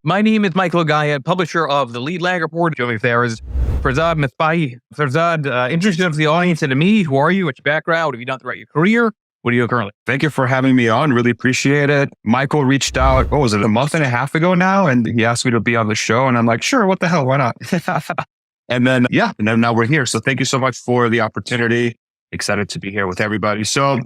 My name is Michael Gayed, publisher of the Lead Lag Report. Joining me there is Farzad Mesbahi. Farzad, introduce to the audience and to me. Who are you? What's your background? What have you done throughout your career? What do you do currently? Thank you for having me on. Really appreciate it. Michael reached out, what was it, a month and a half ago now? And he asked me to be on the show. And I'm like, sure, what the hell? Why not? And then now we're here. So thank you so much for the opportunity. Excited to be here with everybody. So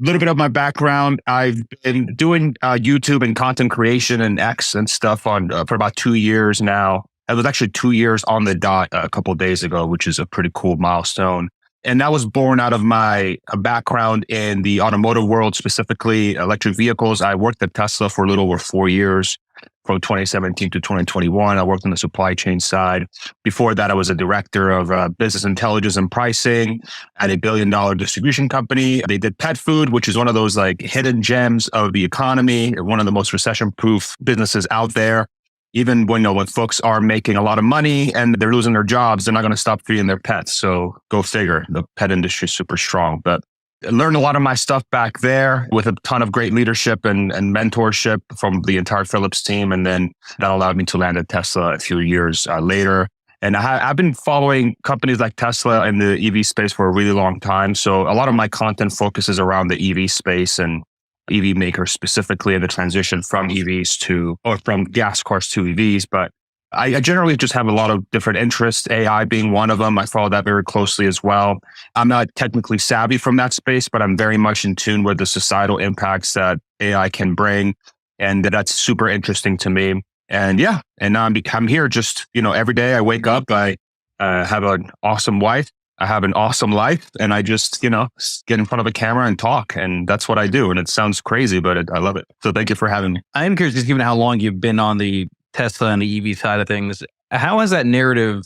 a little bit of my background. I've been doing YouTube and content creation and X and stuff on for about 2 years now. It was actually 2 years on the dot a couple of days ago, which is a pretty cool milestone. And that was born out of my background in the automotive world, specifically electric vehicles. I worked at Tesla for a little over 4 years, from 2017 to 2021. I worked on the supply chain side. Before that, I was a director of business intelligence and pricing at $1 billion distribution company. They did pet food, which is one of those like hidden gems of the economy, one of the most recession-proof businesses out there. Even when folks are making a lot of money and they're losing their jobs, they're not going to stop feeding their pets. So go figure. The pet industry is super strong. But I learned a lot of my stuff back there with a ton of great leadership and mentorship from the entire Philips team. And then that allowed me to land at Tesla a few years later. And I've been following companies like Tesla in the EV space for a really long time. So a lot of my content focuses around the EV space and EV makers specifically, in the transition from from gas cars to EVs. But I generally just have a lot of different interests, AI being one of them. I follow that very closely as well. I'm not technically savvy from that space, but I'm very much in tune with the societal impacts that AI can bring. And that's super interesting to me. And now I'm here just, every day I wake up, I have an awesome wife. I have an awesome life, and I just, get in front of a camera and talk, and that's what I do. And it sounds crazy, but I love it. So thank you for having me. I'm curious, just given how long you've been on the Tesla and the EV side of things, how has that narrative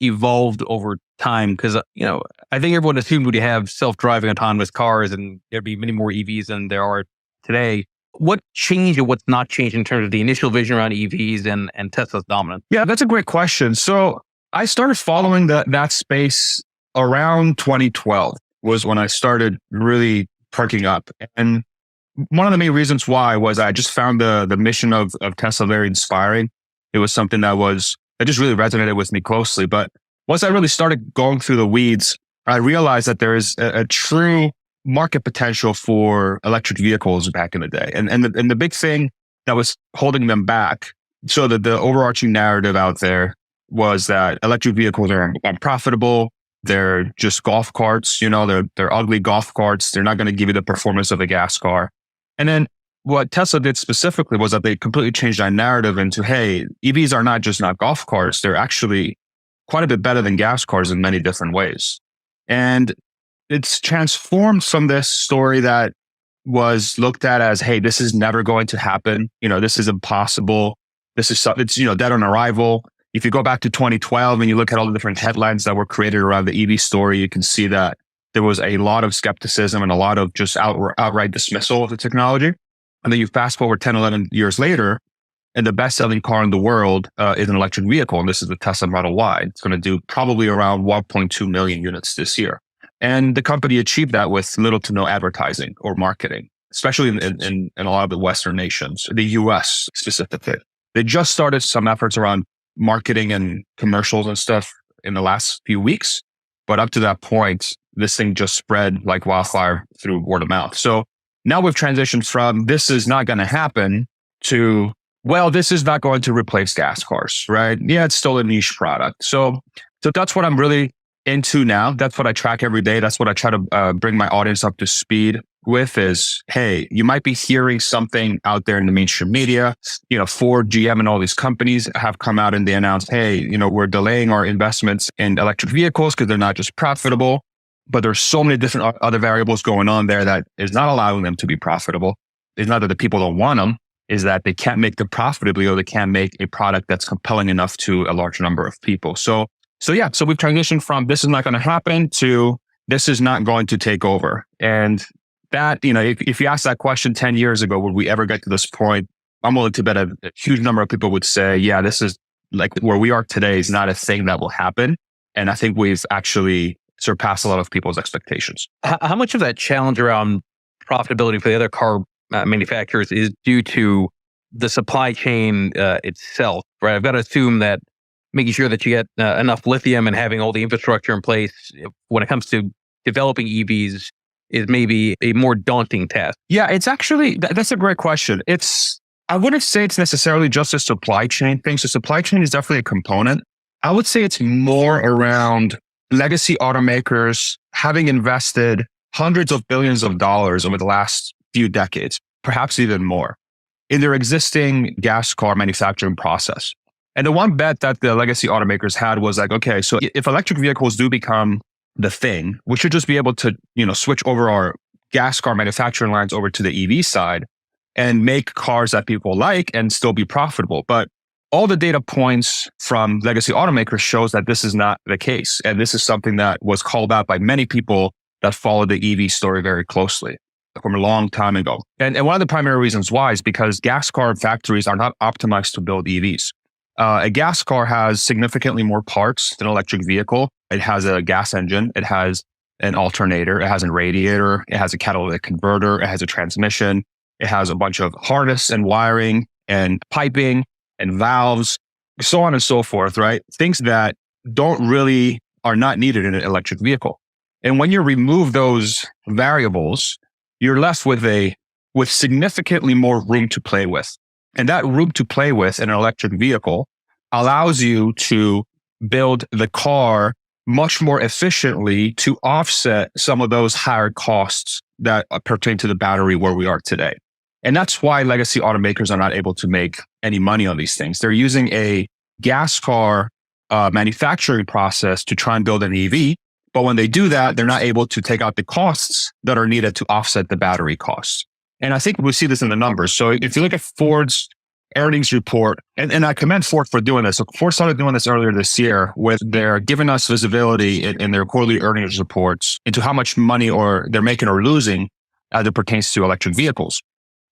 evolved over time? Because, I think everyone assumed we'd have self-driving autonomous cars and there'd be many more EVs than there are today. What changed or what's not changed in terms of the initial vision around EVs and Tesla's dominance? Yeah, that's a great question. So I started following that space around 2012 was when I started really perking up. And one of the main reasons why was I just found the mission of Tesla very inspiring. It was something that just really resonated with me closely. But once I really started going through the weeds, I realized that there is a true market potential for electric vehicles back in the day. And the big thing that was holding them back, so that the overarching narrative out there was that electric vehicles are unprofitable. They're just golf carts, they're ugly golf carts. They're not going to give you the performance of a gas car. And then what Tesla did specifically was that they completely changed that narrative into, hey, EVs are not golf carts. They're actually quite a bit better than gas cars in many different ways. And it's transformed from this story that was looked at as, hey, this is never going to happen. This is impossible. It's dead on arrival. If you go back to 2012 and you look at all the different headlines that were created around the EV story, you can see that there was a lot of skepticism and a lot of just outright dismissal of the technology. And then you fast forward 10, 11 years later, and the best-selling car in the world is an electric vehicle. And this is the Tesla Model Y. It's going to do probably around 1.2 million units this year. And the company achieved that with little to no advertising or marketing, especially in a lot of the Western nations, the US specifically. They just started some efforts around marketing and commercials and stuff in the last few weeks. But up to that point, this thing just spread like wildfire through word of mouth. So now we've transitioned from this is not going to happen to, well, this is not going to replace gas cars, right? Yeah, it's still a niche product. So that's what I'm really into now. That's what I track every day. That's what I try to bring my audience up to speed with is, hey, you might be hearing something out there in the mainstream media. Ford, GM, and all these companies have come out and they announced, hey, we're delaying our investments in electric vehicles because they're not just profitable, but there's so many different other variables going on there that is not allowing them to be profitable. It's not that the people don't want them, is that they can't make them profitably or they can't make a product that's compelling enough to a large number of people. So we've transitioned from this is not going to happen to this is not going to take over. And that, if you asked that question 10 years ago, would we ever get to this point? I'm willing to bet a huge number of people would say, yeah, this is like where we are today is not a thing that will happen. And I think we've actually surpassed a lot of people's expectations. How much of that challenge around profitability for the other car manufacturers is due to the supply chain itself, right? I've got to assume that making sure that you get enough lithium and having all the infrastructure in place when it comes to developing EVs is maybe a more daunting task. Yeah, it's actually, that's a great question. I wouldn't say it's necessarily just a supply chain thing. So supply chain is definitely a component. I would say it's more around legacy automakers having invested hundreds of billions of dollars over the last few decades, perhaps even more, in their existing gas car manufacturing process. And the one bet that the legacy automakers had was like, okay, so if electric vehicles do become the thing, we should just be able to, switch over our gas car manufacturing lines over to the EV side and make cars that people like and still be profitable. But all the data points from legacy automakers shows that this is not the case. And this is something that was called out by many people that followed the EV story very closely from a long time ago. And one of the primary reasons why is because gas car factories are not optimized to build EVs. A gas car has significantly more parts than an electric vehicle. It has a gas engine. It has an alternator. It has a radiator. It has a catalytic converter. It has a transmission. It has a bunch of harness and wiring and piping and valves, so on and so forth, right? Things that are not needed in an electric vehicle. And when you remove those variables, you're left with significantly more room to play with. And that room to play with in an electric vehicle allows you to build the car much more efficiently to offset some of those higher costs that pertain to the battery where we are today. And that's why legacy automakers are not able to make any money on these things. They're using a gas car manufacturing process to try and build an EV. But when they do that, they're not able to take out the costs that are needed to offset the battery costs. And I think we see this in the numbers. So if you look at Ford's earnings report, and I commend Ford for doing this. So Ford started doing this earlier this year with their giving us visibility in their quarterly earnings reports into how much money they're making or losing as it pertains to electric vehicles.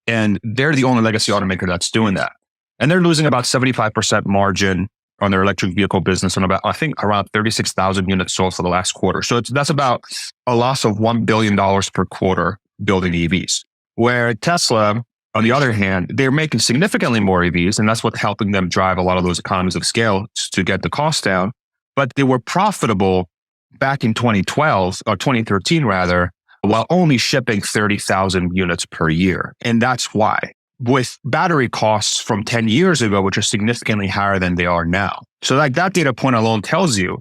And they're the only legacy automaker that's doing that. And they're losing about 75% margin on their electric vehicle business on around 36,000 units sold for the last quarter. So that's about a loss of $1 billion per quarter building EVs. Where Tesla, on the other hand, they're making significantly more EVs, and that's what's helping them drive a lot of those economies of scale to get the cost down. But they were profitable back in 2012 or 2013 rather, while only shipping 30,000 units per year. And that's why. With battery costs from 10 years ago, which are significantly higher than they are now. So like that data point alone tells you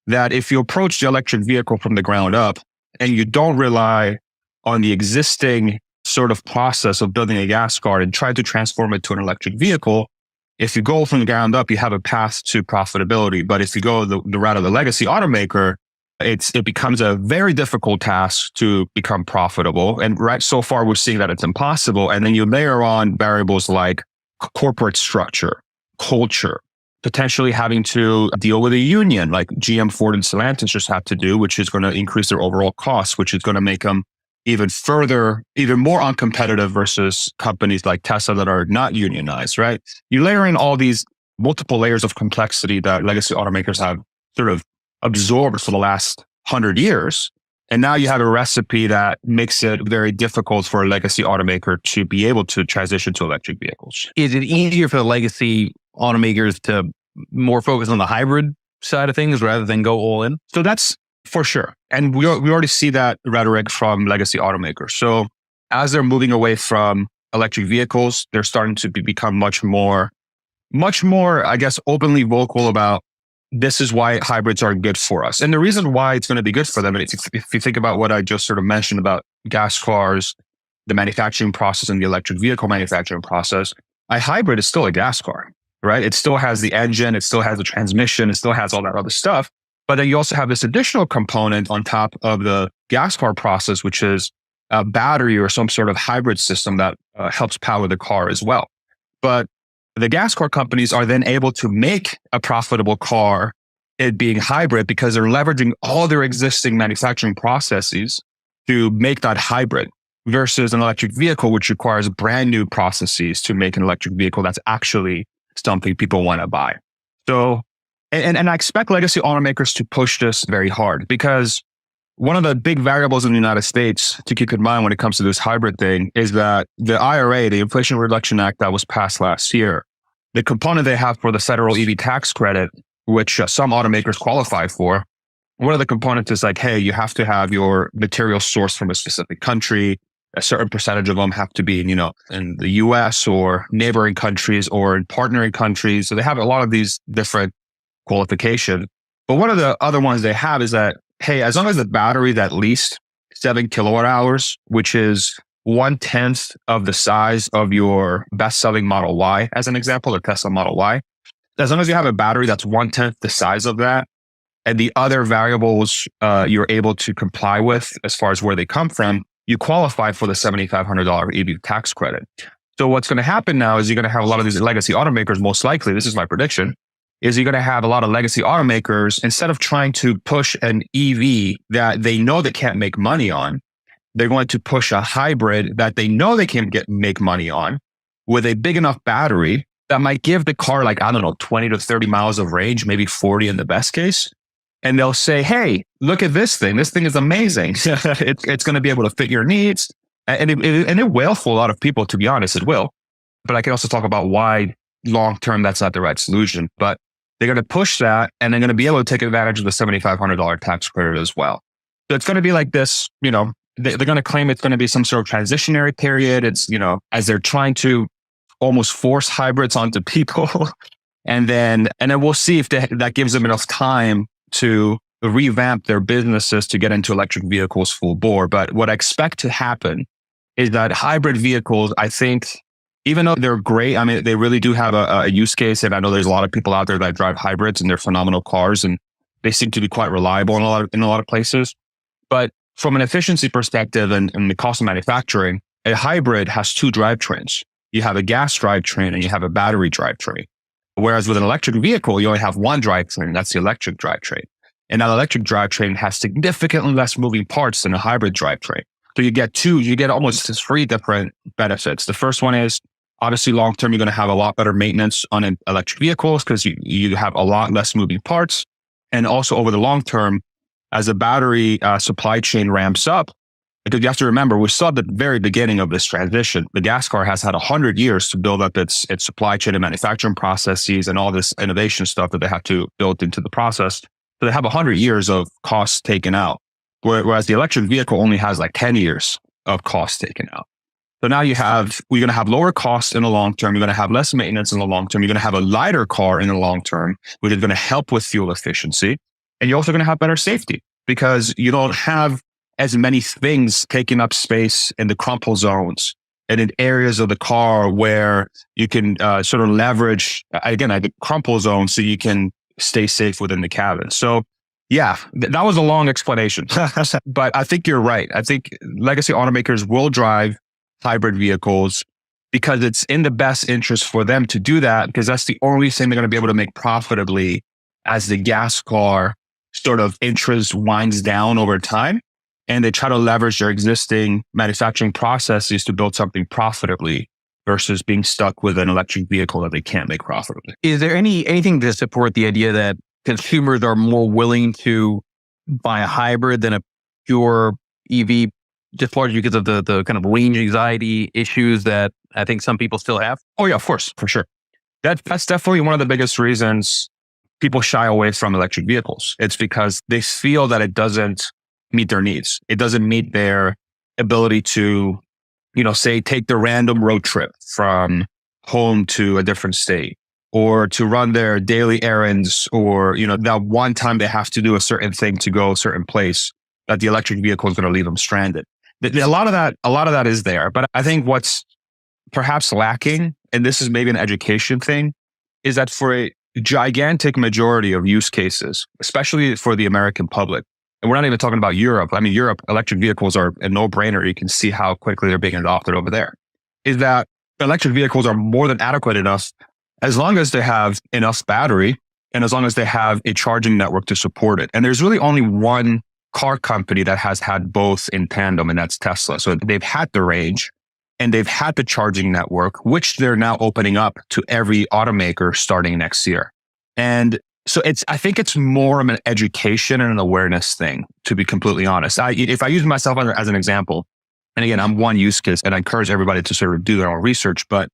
that if you approach the electric vehicle from the ground up and you don't rely on the existing sort of process of building a gas car and try to transform it to an electric vehicle, if you go from the ground up, you have a path to profitability. But if you go the route of the legacy automaker, it becomes a very difficult task to become profitable. And right so far, we're seeing that it's impossible. And then you layer on variables like corporate structure, culture, potentially having to deal with a union like GM, Ford, and Stellantis just have to do, which is going to increase their overall costs, which is going to make them even more uncompetitive versus companies like Tesla that are not unionized, right? You layer in all these multiple layers of complexity that legacy automakers have sort of absorbed for the last 100 years. And now you have a recipe that makes it very difficult for a legacy automaker to be able to transition to electric vehicles. Is it easier for the legacy automakers to more focus on the hybrid side of things rather than go all in? So that's for sure. And we already see that rhetoric from legacy automakers. So as they're moving away from electric vehicles, they're starting to become much more, I guess, openly vocal about this is why hybrids are good for us. And the reason why it's going to be good for them, and if you think about what I just sort of mentioned about gas cars, the manufacturing process and the electric vehicle manufacturing process, a hybrid is still a gas car, right? It still has the engine, it still has the transmission, it still has all that other stuff. But then you also have this additional component on top of the gas car process, which is a battery or some sort of hybrid system that helps power the car as well. But the gas car companies are then able to make a profitable car, it being hybrid, because they're leveraging all their existing manufacturing processes to make that hybrid versus an electric vehicle, which requires brand new processes to make an electric vehicle that's actually something people want to buy. So, and I expect legacy automakers to push this very hard because one of the big variables in the United States to keep in mind when it comes to this hybrid thing is that the IRA, the Inflation Reduction Act that was passed last year, the component they have for the federal EV tax credit, which some automakers qualify for, one of the components is like, hey, you have to have your material sourced from a specific country. A certain percentage of them have to be, in the US or neighboring countries or in partnering countries. So they have a lot of these different qualifications. But one of the other ones they have is that, hey, as long as the battery is at least 7 kilowatt hours, which is 1/10 of the size of your best-selling Model Y, as an example, the Tesla Model Y, as long as you have a battery that's 1/10 the size of that, and the other variables you're able to comply with as far as where they come from, you qualify for the $7,500 EV tax credit. So what's going to happen now is you're going to have a lot of these legacy automakers, most likely, this is my prediction, is you're going to have a lot of legacy automakers, instead of trying to push an EV that they know they can't make money on, they're going to push a hybrid that they know they can make money on with a big enough battery that might give the car 20 to 30 miles of range, maybe 40 in the best case. And they'll say, hey, look at this thing. This thing is amazing. It's going to be able to fit your needs. And it will for a lot of people, to be honest, it will. But I can also talk about why long-term that's not the right solution. But they're going to push that, and they're going to be able to take advantage of the $7,500 tax credit as well. So it's going to be like this, they're going to claim it's going to be some sort of transitionary period. It's, as they're trying to almost force hybrids onto people. and then we'll see if that gives them enough time to revamp their businesses to get into electric vehicles full bore. But what I expect to happen is that hybrid vehicles, I think, even though they're great, I mean, they really do have a use case. And I know there's a lot of people out there that drive hybrids and they're phenomenal cars and they seem to be quite reliable in a lot of places. But from an efficiency perspective and the cost of manufacturing, a hybrid has two drivetrains. You have a gas drivetrain and you have a battery drivetrain. Whereas with an electric vehicle, you only have one drivetrain. That's the electric drivetrain. And that electric drivetrain has significantly less moving parts than a hybrid drivetrain. So you get almost 3 different benefits. The first one is, obviously, long-term, you're going to have a lot better maintenance on electric vehicles because you have a lot less moving parts. And also over the long term, as the battery supply chain ramps up, because you have to remember, we're still at the very beginning of this transition. The gas car has had 100 years to build up its supply chain and manufacturing processes and all this innovation stuff that they have to build into the process. So they have 100 years of costs taken out, whereas the electric vehicle only has 10 years of costs taken out. So now we're going to have lower costs in the long term. You're going to have less maintenance in the long term. You're going to have a lighter car in the long term, which is going to help with fuel efficiency. And you're also going to have better safety because you don't have as many things taking up space in the crumple zones and in areas of the car where you can sort of leverage, again, the crumple zone so you can stay safe within the cabin. So yeah, that was a long explanation, but I think you're right. I think legacy automakers will drive hybrid vehicles because it's in the best interest for them to do that because that's the only thing they're going to be able to make profitably as the gas car sort of interest winds down over time. And they try to leverage their existing manufacturing processes to build something profitably versus being stuck with an electric vehicle that they can't make profitably. Is there anything to support the idea that consumers are more willing to buy a hybrid than a pure EV, just largely because of the kind of range anxiety issues that I think some people still have? Oh yeah, of course, for sure. That's definitely one of the biggest reasons people shy away from electric vehicles. It's because they feel that it doesn't meet their needs. It doesn't meet their ability to, say, take the random road trip from home to a different state or to run their daily errands or, that one time they have to do a certain thing to go a certain place that the electric vehicle is going to leave them stranded. A lot of that is there. But I think what's perhaps lacking, and this is maybe an education thing, is that for a gigantic majority of use cases, especially for the American public, and we're not even talking about Europe. I mean, Europe, electric vehicles are a no-brainer. You can see how quickly they're being adopted over there. Is that electric vehicles are more than adequate enough as long as they have enough battery and as long as they have a charging network to support it. And there's really only one car company that has had both in tandem, and that's Tesla. So they've had the range and they've had the charging network, which they're now opening up to every automaker starting next year. And So I think it's more of an education and an awareness thing, to be completely honest. If I use myself as an example, and again, I'm one use case, and I encourage everybody to sort of do their own research, but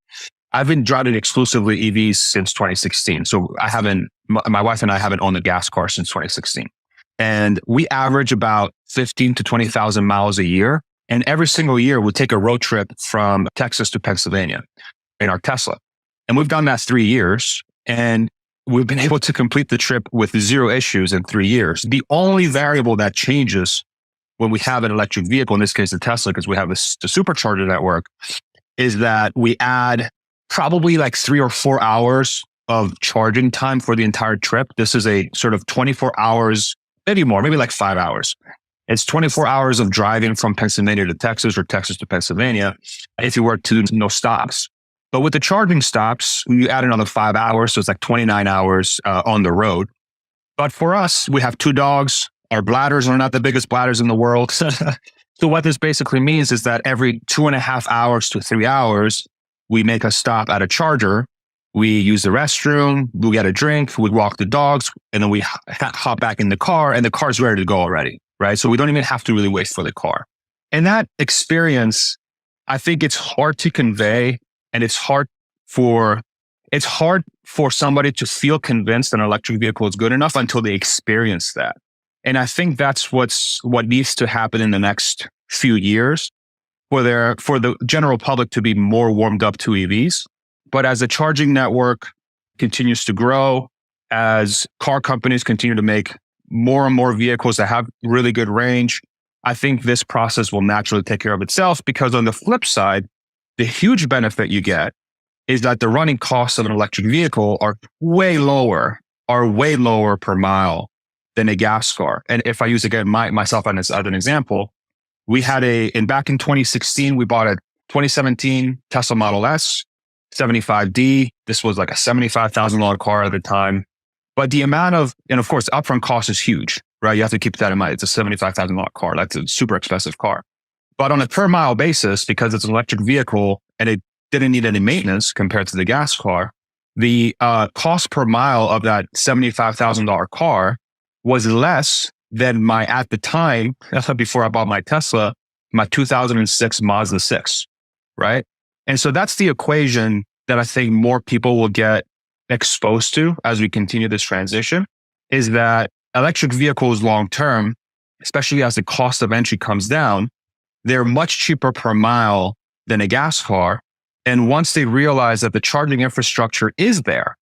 I've been driving exclusively EVs since 2016. So my wife and I haven't owned a gas car since 2016. And we average about 15 to 20,000 miles a year. And every single year we take a road trip from Texas to Pennsylvania in our Tesla. And we've done that 3 years. And we've been able to complete the trip with zero issues in 3 years. The only variable that changes when we have an electric vehicle, in this case, the Tesla, because we have the supercharger network, is that we add probably like 3 or 4 hours of charging time for the entire trip. This is a sort of 24 hours, maybe more, maybe like 5 hours. It's 24 hours of driving from Pennsylvania to Texas or Texas to Pennsylvania if you were to do no stops. But with the charging stops, you add another 5 hours. So it's like 29 hours on the road. But for us, we have 2 dogs. Our bladders are not the biggest bladders in the world. So what this basically means is that every 2.5 hours to 3 hours, we make a stop at a charger. We use the restroom, we get a drink, we walk the dogs, and then we hop back in the car, and the car's ready to go already, right? So we don't even have to really wait for the car. And that experience, I think it's hard to convey, and it's hard for somebody to feel convinced an electric vehicle is good enough until they experience that. And I think that's what needs to happen in the next few years for the general public to be more warmed up to EVs. But as the charging network continues to grow, as car companies continue to make more and more vehicles that have really good range, I think this process will naturally take care of itself, because on the flip side, the huge benefit you get is that the running costs of an electric vehicle are way lower per mile than a gas car. And if I use again myself as an example, we had back in 2016, we bought a 2017 Tesla Model S, 75D. This was like a $75,000 car at the time. But and of course, the upfront cost is huge, right? You have to keep that in mind. It's a $75,000 car. That's a super expensive car. But on a per mile basis, because it's an electric vehicle and it didn't need any maintenance compared to the gas car, the cost per mile of that $75,000 car was less than at the time, before I bought my Tesla, my 2006 Mazda 6, right? And so that's the equation that I think more people will get exposed to as we continue this transition, is that electric vehicles long-term, especially as the cost of entry comes down, they're much cheaper per mile than a gas car. And once they realize that the charging infrastructure is there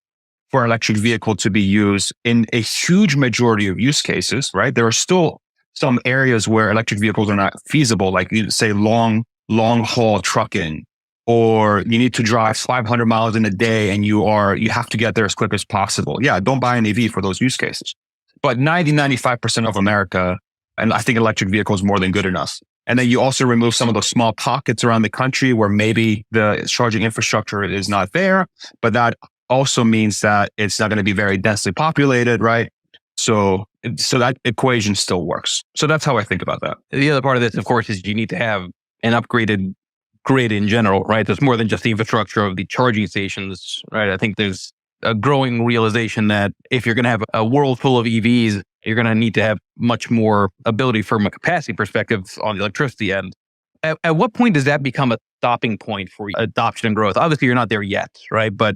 for an electric vehicle to be used in a huge majority of use cases, right? There are still some areas where electric vehicles are not feasible, like say long haul trucking, or you need to drive 500 miles in a day and you have to get there as quick as possible. Yeah, don't buy an EV for those use cases. But 95% of America, and I think electric vehicles more than good enough. And then you also remove some of those small pockets around the country where maybe the charging infrastructure is not there, but that also means that it's not going to be very densely populated, right? So that equation still works. So that's how I think about that. The other part of this, of course, is you need to have an upgraded grid in general, right? There's more than just the infrastructure of the charging stations, right? I think there's a growing realization that if you're going to have a world full of EVs, you're going to need to have much more ability from a capacity perspective on the electricity end. At what point does that become a stopping point for adoption and growth? Obviously, you're not there yet, right? But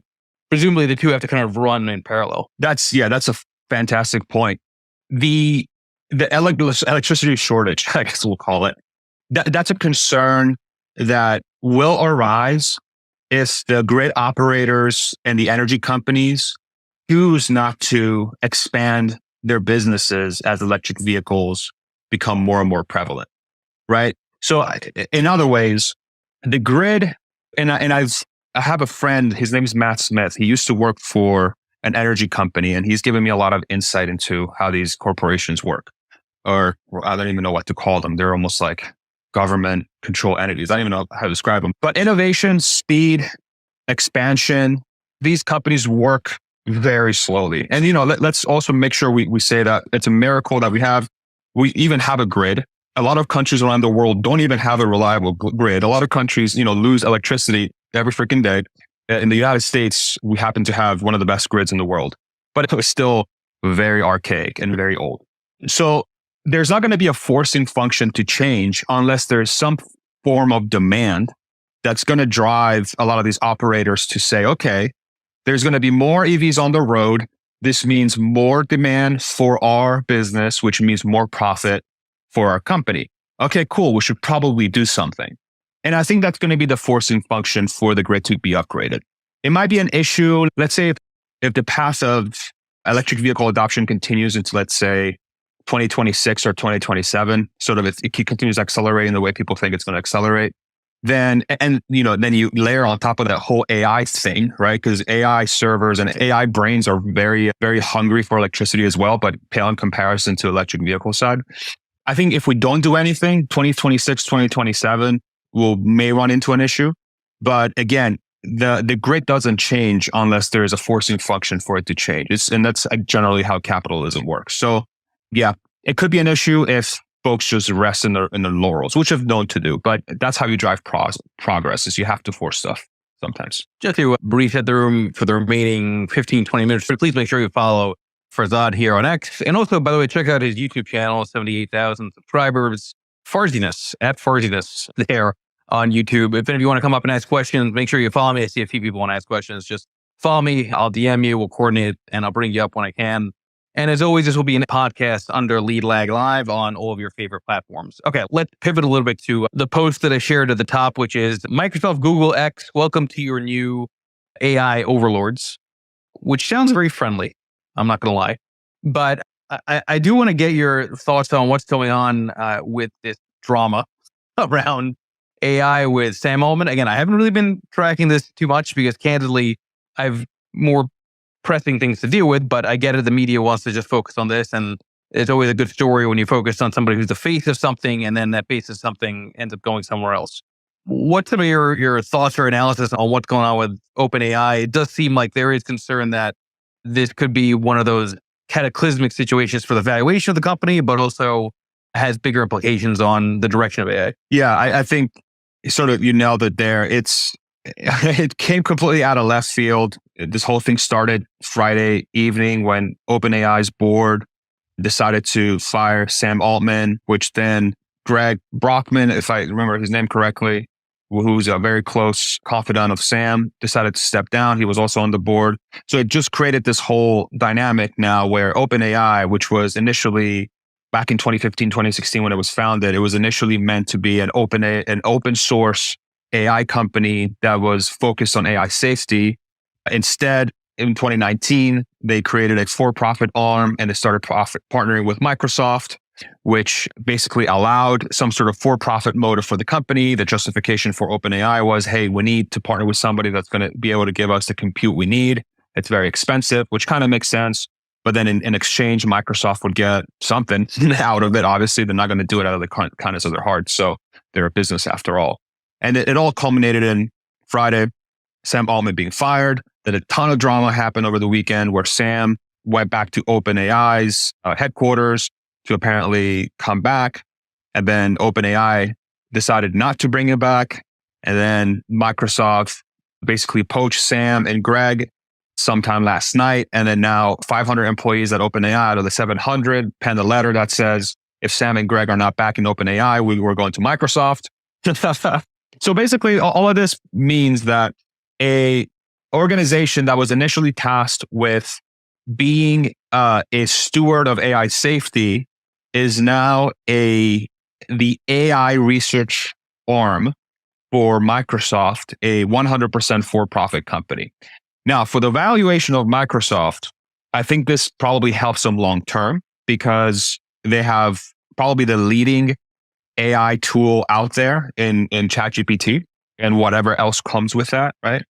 presumably the two have to kind of run in parallel. That's a fantastic point. The electricity shortage, I guess we'll call it, that's a concern that will arise if the grid operators and the energy companies choose not to expand their businesses as electric vehicles become more and more prevalent, right? So in other ways, the grid, and I have a friend, his name is Matt Smith. He used to work for an energy company, and he's given me a lot of insight into how these corporations work. Or I don't even know what to call them. They're almost like government control entities. I don't even know how to describe them. But innovation, speed, expansion, these companies work very slowly. And, let's also make sure we say that it's a miracle that we even have a grid. A lot of countries around the world don't even have a reliable grid. A lot of countries, lose electricity every freaking day. In the United States, we happen to have one of the best grids in the world, but it was still very archaic and very old. So there's not going to be a forcing function to change unless there's some form of demand that's going to drive a lot of these operators to say, okay, there's going to be more EVs on the road. This means more demand for our business, which means more profit for our company. Okay, cool. We should probably do something. And I think that's going to be the forcing function for the grid to be upgraded. It might be an issue. Let's say if the path of electric vehicle adoption continues into, let's say, 2026 or 2027, sort of it continues accelerating the way people think it's going to accelerate, then you layer on top of that whole AI thing, right? Because AI servers and AI brains are very, very hungry for electricity as well, but pale in comparison to electric vehicle side. I think if we don't do anything, 2026, 2027, may run into an issue. But again, the grid doesn't change unless there is a forcing function for it to change. And that's generally how capitalism works. So yeah, it could be an issue if folks just rest in their laurels, which I've known to do. But that's how you drive progress, is you have to force stuff sometimes. Just to brief at the room for the remaining 15, 20 minutes, but please make sure you follow Farzad here on X. And also, by the way, check out his YouTube channel, 78,000 subscribers, Farziness, at Farziness there on YouTube. If any of you want to come up and ask questions, make sure you follow me. I see a few people want to ask questions. Just follow me. I'll DM you. We'll coordinate and I'll bring you up when I can. And as always, this will be a podcast under Lead Lag Live on all of your favorite platforms. Okay, let's pivot a little bit to the post that I shared at the top, which is Microsoft, Google, X, welcome to your new AI overlords, which sounds very friendly. I'm not going to lie. But I do want to get your thoughts on what's going on with this drama around AI with Sam Altman. Again, I haven't really been tracking this too much because candidly, I've more pressing things to deal with, but I get it. The media wants to just focus on this. And it's always a good story when you focus on somebody who's the face of something and then that face of something ends up going somewhere else. What's some of your thoughts or analysis on what's going on with OpenAI? It does seem like there is concern that this could be one of those cataclysmic situations for the valuation of the company, but also has bigger implications on the direction of AI. Yeah, I think sort of you nailed it there. It came completely out of left field. This whole thing started Friday evening when OpenAI's board decided to fire Sam Altman, which then Greg Brockman, if I remember his name correctly, who's a very close confidant of Sam, decided to step down. He was also on the board. So it just created this whole dynamic now where OpenAI, which was initially back in 2015, 2016, when it was founded, it was initially meant to be an open source AI company that was focused on AI safety. Instead, in 2019, they created a for-profit arm and they started partnering with Microsoft, which basically allowed some sort of for-profit motive for the company. The justification for OpenAI was, hey, we need to partner with somebody that's going to be able to give us the compute we need. It's very expensive, which kind of makes sense. But then in exchange, Microsoft would get something out of it. Obviously, they're not going to do it out of the kindness of their hearts. So they're a business after all. And it all culminated in Friday, Sam Altman being fired. Then a ton of drama happened over the weekend where Sam went back to OpenAI's headquarters to apparently come back. And then OpenAI decided not to bring him back. And then Microsoft basically poached Sam and Greg sometime last night. And then now 500 employees at OpenAI out of the 700 penned a letter that says, if Sam and Greg are not back in OpenAI, we're going to Microsoft. So basically, all of this means that a organization that was initially tasked with being a steward of AI safety is now the AI research arm for Microsoft, a 100% for-profit company. Now, for the valuation of Microsoft, I think this probably helps them long term because they have probably the leading AI tool out there in ChatGPT and whatever else comes with that, right?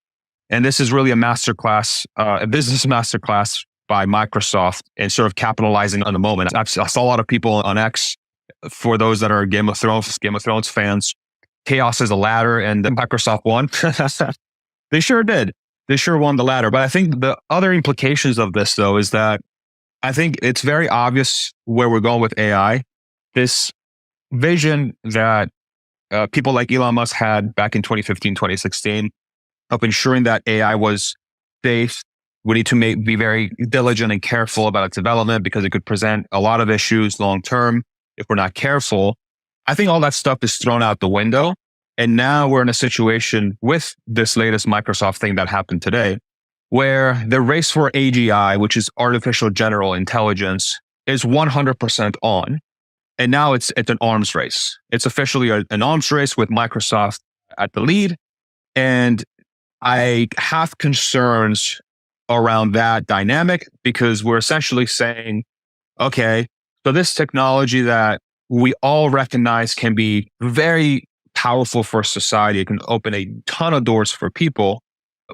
And this is really a masterclass, a business masterclass by Microsoft and sort of capitalizing on the moment. I saw a lot of people on X, for those that are Game of Thrones fans, chaos is a ladder and Microsoft won. They sure did. They sure won the ladder. But I think the other implications of this, though, is that I think it's very obvious where we're going with AI. This vision that people like Elon Musk had back in 2015, 2016 of ensuring that AI was safe We need to be very diligent and careful about its development because it could present a lot of issues long term if we're not careful. I think all that stuff is thrown out the window. And now we're in a situation with this latest Microsoft thing that happened today, where the race for AGI, which is artificial general intelligence, is 100% on. And now it's an arms race. It's officially an arms race with Microsoft at the lead. And I have concerns around that dynamic because we're essentially saying, okay, so this technology that we all recognize can be very powerful for society, it can open a ton of doors for people,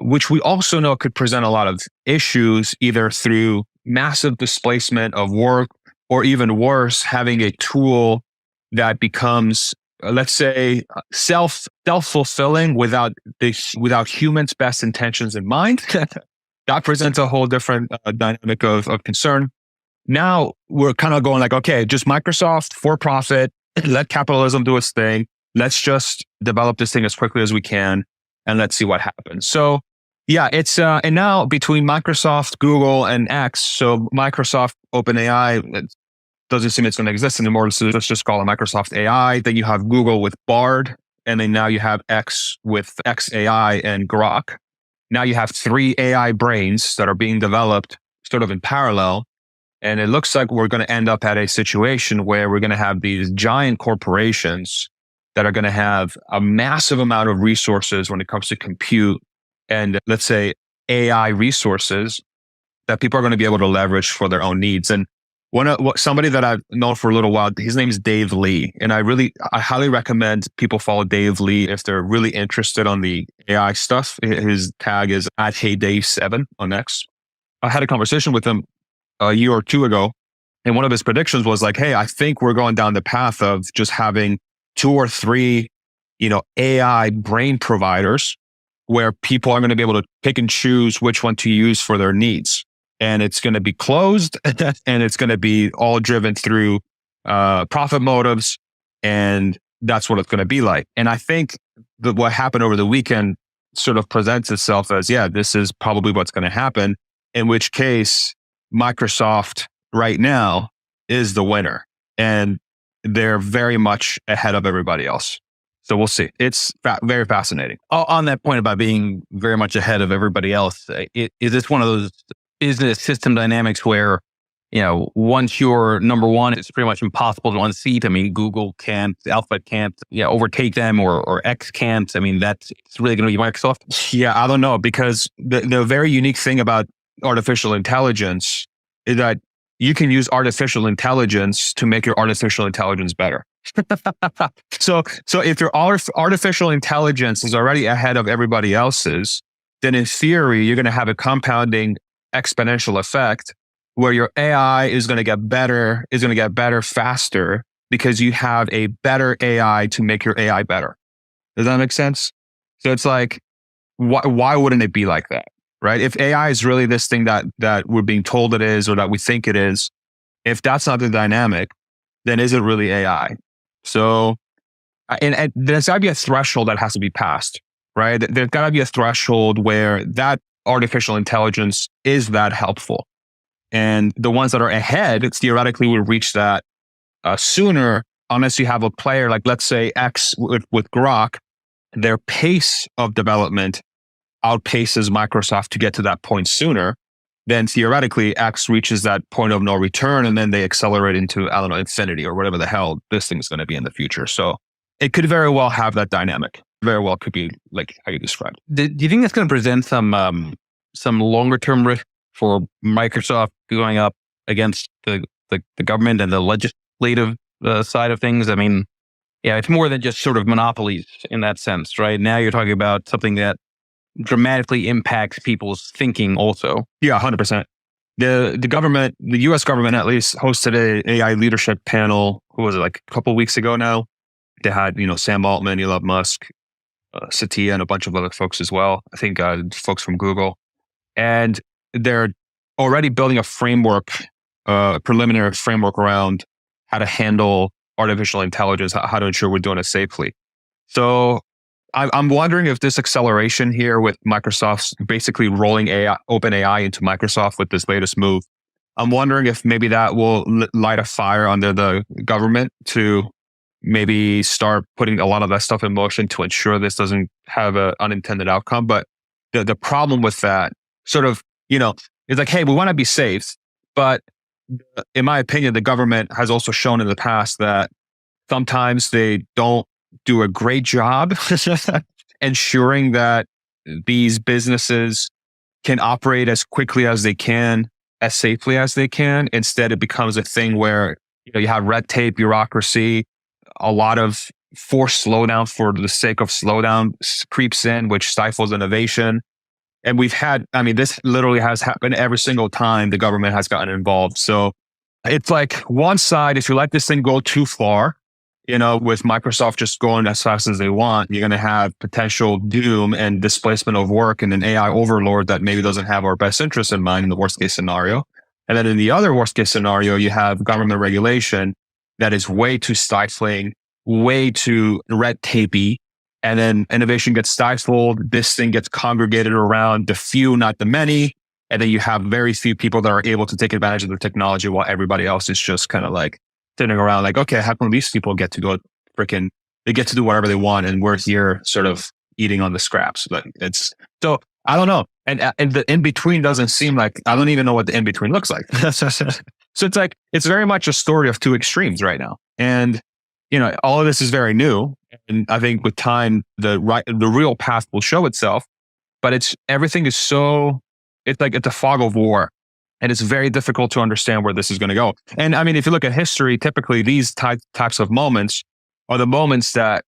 which we also know could present a lot of issues, either through massive displacement of work or even worse, having a tool that becomes, let's say, self-fulfilling without humans' best intentions in mind. That presents a whole different dynamic of concern. Now we're kind of going like, okay, just Microsoft for profit, let capitalism do its thing. Let's just develop this thing as quickly as we can and let's see what happens. So yeah, it's, and now between Microsoft, Google, and X, so Microsoft, OpenAI, it doesn't seem it's going to exist anymore. So let's just call it Microsoft AI. Then you have Google with Bard, and then now you have X with XAI and Grok. Now you have 3 AI brains that are being developed sort of in parallel. And it looks like we're going to end up at a situation where we're going to have these giant corporations that are going to have a massive amount of resources when it comes to compute and, let's say, AI resources that people are going to be able to leverage for their own needs. And somebody that I've known for a little while, his name is Dave Lee. And I highly recommend people follow Dave Lee if they're really interested on the AI stuff. His tag is @HeyDave7 on X. I had a conversation with him a year or two ago. And one of his predictions was like, hey, I think we're going down the path of just having 2 or 3, AI brain providers where people are going to be able to pick and choose which one to use for their needs. And it's going to be closed and it's going to be all driven through profit motives. And that's what it's going to be like. And I think that what happened over the weekend sort of presents itself as, yeah, this is probably what's going to happen, in which case Microsoft right now is the winner. And they're very much ahead of everybody else. So we'll see. It's very fascinating. On that point about being very much ahead of everybody else, is this one of those business system dynamics where, once you're number one, it's pretty much impossible to unseat? I mean, Google can't, Alphabet can't overtake them, or X can't. I mean, it's really going to be Microsoft? Yeah, I don't know, because the very unique thing about artificial intelligence is that you can use artificial intelligence to make your artificial intelligence better. So if your artificial intelligence is already ahead of everybody else's, then in theory, you're going to have a compounding exponential effect where your AI is going to get better faster because you have a better AI to make your AI better. Does that make sense? So it's like, why wouldn't it be like that? Right? If AI is really this thing that we're being told it is, or that we think it is, if that's not the dynamic, then is it really AI? So, and there's got to be a threshold that has to be passed, right? There's got to be a threshold where that artificial intelligence is that helpful. And the ones that are ahead, theoretically, will reach that sooner, unless you have a player like, let's say, X with Grok. Their pace of development outpaces Microsoft to get to that point sooner. Then theoretically, X reaches that point of no return, and then they accelerate into, I don't know, infinity or whatever the hell this thing's going to be in the future. So it could very well have that dynamic. Very well could be like how you described. Do you think that's going to present some longer term risk for Microsoft going up against the government and the legislative side of things? I mean, yeah, it's more than just sort of monopolies in that sense, right? Now you're talking about something that dramatically impacts people's thinking also. Yeah, 100%. The government, the US government at least, hosted a AI leadership panel, who was it, like a couple of weeks ago now? They had, Sam Altman, Elon Musk, Satya, and a bunch of other folks as well. I think folks from Google. And they're already building a framework, preliminary framework around how to handle artificial intelligence, how to ensure we're doing it safely. So I'm wondering if this acceleration here with Microsoft's basically rolling OpenAI into Microsoft with this latest move, I'm wondering if maybe that will light a fire under the government to maybe start putting a lot of that stuff in motion to ensure this doesn't have an unintended outcome. But the problem with that sort of, is like, hey, we want to be safe. But in my opinion, the government has also shown in the past that sometimes they don't do a great job ensuring that these businesses can operate as quickly as they can, as safely as they can. Instead, it becomes a thing where you have red tape, bureaucracy, a lot of forced slowdown for the sake of slowdown creeps in, which stifles innovation. And this literally has happened every single time the government has gotten involved. So it's like one side, if you let this thing go too far, with Microsoft just going as fast as they want, you're going to have potential doom and displacement of work and an AI overlord that maybe doesn't have our best interests in mind in the worst case scenario. And then in the other worst case scenario, you have government regulation that is way too stifling, way too red tapey. And then innovation gets stifled. This thing gets congregated around the few, not the many. And then you have very few people that are able to take advantage of the technology while everybody else is just kind of like sitting around like, okay, how come these people get to go they get to do whatever they want and we're here sort of eating on the scraps. But so I don't know. And the in-between doesn't seem like, I don't even know what the in-between looks like. So it's like, it's very much a story of two extremes right now. And, all of this is very new. And I think with time, the real path will show itself, but everything is it's like, it's a fog of war. And it's very difficult to understand where this is going to go. And I mean, if you look at history, typically these types of moments are the moments that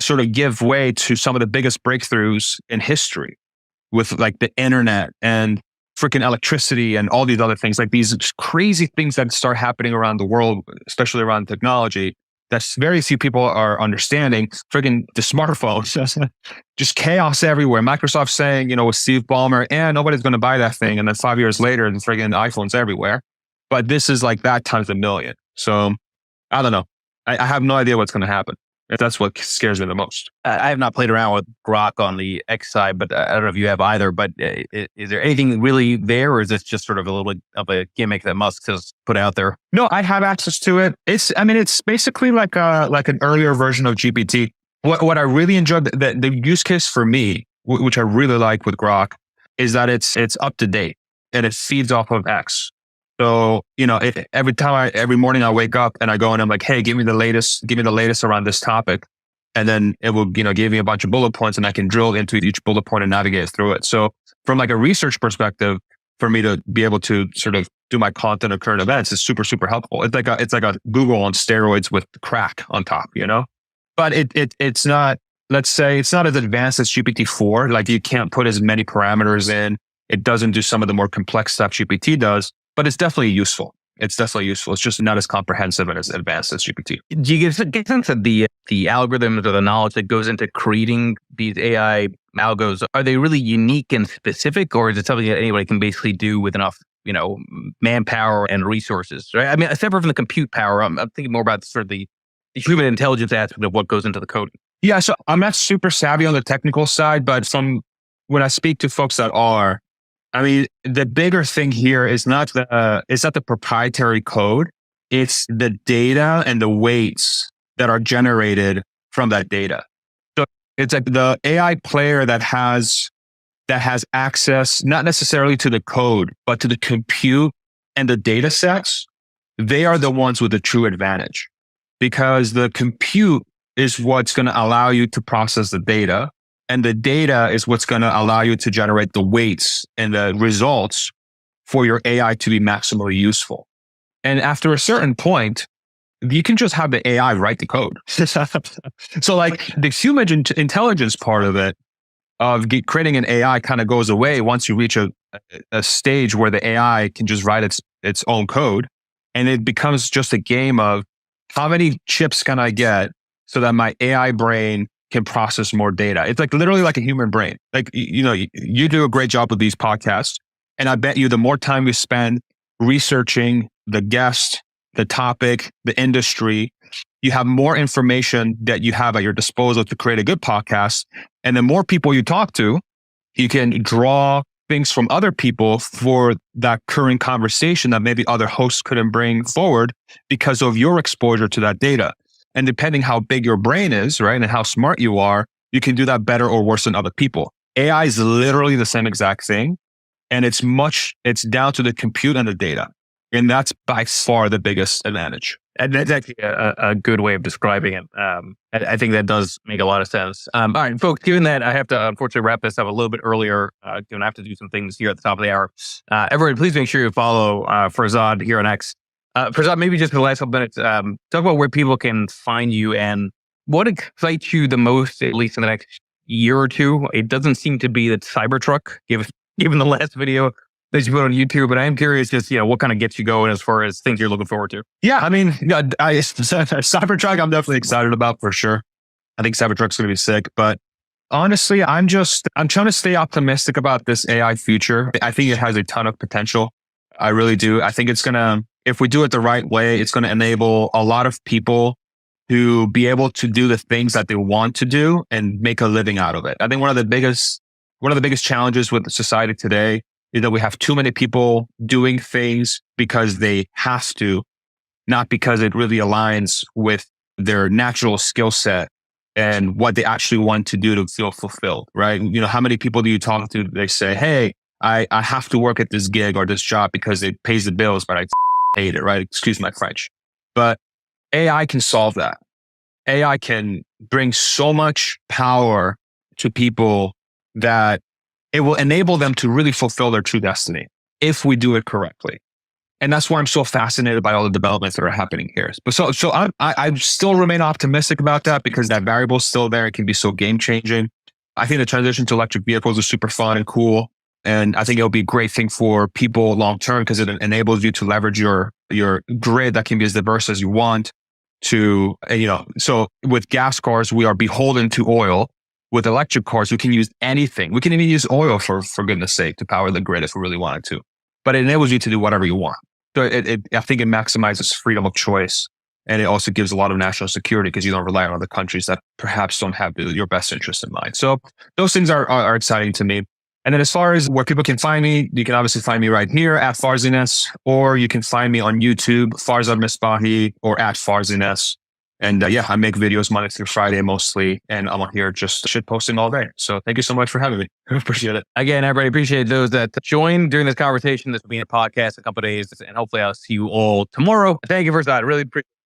sort of give way to some of the biggest breakthroughs in history with like the internet and freaking electricity and all these other things, like these crazy things that start happening around the world, especially around technology, that very few people are understanding. Friggin' the smartphones, just chaos everywhere. Microsoft saying, with Steve Ballmer, nobody's going to buy that thing. And then 5 years later, the friggin' iPhone's everywhere. But this is like that times a million. So I don't know. I have no idea what's going to happen. That's what scares me the most. I have not played around with Grok on the X side, but I don't know if you have either. But is there anything really there, or is this just sort of a little bit of a gimmick that Musk has put out there? No, I have access to it. It's basically like an earlier version of GPT. What I really enjoyed, the use case for me, which I really like with Grok, is that it's up to date and it feeds off of X. So, every morning I wake up and I go and I'm like, hey, give me the latest around this topic. And then it will, give me a bunch of bullet points and I can drill into each bullet point and navigate through it. So from like a research perspective, for me to be able to sort of do my content of current events is super, super helpful. It's like a Google on steroids with crack on top, but it's not, let's say it's not as advanced as GPT-4. Like you can't put as many parameters in. It doesn't do some of the more complex stuff GPT does. But it's definitely useful. It's just not as comprehensive and as advanced as GPT. Do you get a sense that the algorithms or the knowledge that goes into creating these AI algos, are they really unique and specific, or is it something that anybody can basically do with enough, manpower and resources? Right? I mean, separate from the compute power, I'm thinking more about sort of the human intelligence aspect of what goes into the coding. Yeah, so I'm not super savvy on the technical side, but when I speak to folks that are, I mean, the bigger thing here is not the proprietary code. It's the data and the weights that are generated from that data. So it's like the AI player that has access, not necessarily to the code, but to the compute and the data sets. They are the ones with the true advantage because the compute is what's going to allow you to process the data. And the data is what's going to allow you to generate the weights and the results for your AI to be maximally useful. And after a certain point, you can just have the AI write the code. So like the human intelligence part of it, of creating an AI kind of goes away once you reach a stage where the AI can just write its own code. And it becomes just a game of how many chips can I get so that my AI brain can process more data. It's like literally like a human brain. Like, you do a great job with these podcasts. And I bet you the more time you spend researching the guest, the topic, the industry, you have more information that you have at your disposal to create a good podcast. And the more people you talk to, you can draw things from other people for that current conversation that maybe other hosts couldn't bring forward because of your exposure to that data. And depending how big your brain is, right, and how smart you are, you can do that better or worse than other people. AI is literally the same exact thing. And it's down to the compute and the data. And that's by far the biggest advantage. And that's actually a good way of describing it. I think that does make a lot of sense. All right, folks, given that I have to unfortunately wrap this up a little bit earlier, given I have to do some things here at the top of the hour. Everyone, please make sure you follow Farzad here on X. Farzad, maybe just for the last couple minutes, talk about where people can find you and what excites you the most, at least in the next year or two. It doesn't seem to be the Cybertruck, given the last video that you put on YouTube, but I am curious just, what kind of gets you going as far as things you're looking forward to? Yeah, I mean, Cybertruck, I'm definitely excited about for sure. I think Cybertruck's going to be sick, but honestly, I'm trying to stay optimistic about this AI future. I think it has a ton of potential. I really do. I think if we do it the right way, it's going to enable a lot of people to be able to do the things that they want to do and make a living out of it. I think one of the biggest challenges with society today is that we have too many people doing things because they have to, not because it really aligns with their natural skill set and what they actually want to do to feel fulfilled, right? How many people do you talk to? They say, hey, I have to work at this gig or this job because it pays the bills, but I hate it, right? Excuse my French. But AI can solve that. AI can bring so much power to people that it will enable them to really fulfill their true destiny if we do it correctly. And that's why I'm so fascinated by all the developments that are happening here. But so I still remain optimistic about that because that variable is still there. It can be so game changing. I think the transition to electric vehicles is super fun and cool. And I think it'll be a great thing for people long term because it enables you to leverage your grid that can be as diverse as you want to, so with gas cars, we are beholden to oil. With electric cars, we can use anything. We can even use oil for goodness sake to power the grid if we really wanted to. But it enables you to do whatever you want. So I think it maximizes freedom of choice. And it also gives a lot of national security because you don't rely on other countries that perhaps don't have your best interest in mind. So those things are exciting to me. And then as far as where people can find me, you can obviously find me right here at Farziness, or you can find me on YouTube, Farzad Mesbahi, or at Farziness. And I make videos Monday through Friday mostly, and I'm on here just shit posting all day. So thank you so much for having me. I appreciate it. Again, everybody, appreciate those that joined during this conversation. This will be in a podcast in a couple of days, and hopefully I'll see you all tomorrow. Thank you, Farzad. I really appreciate it.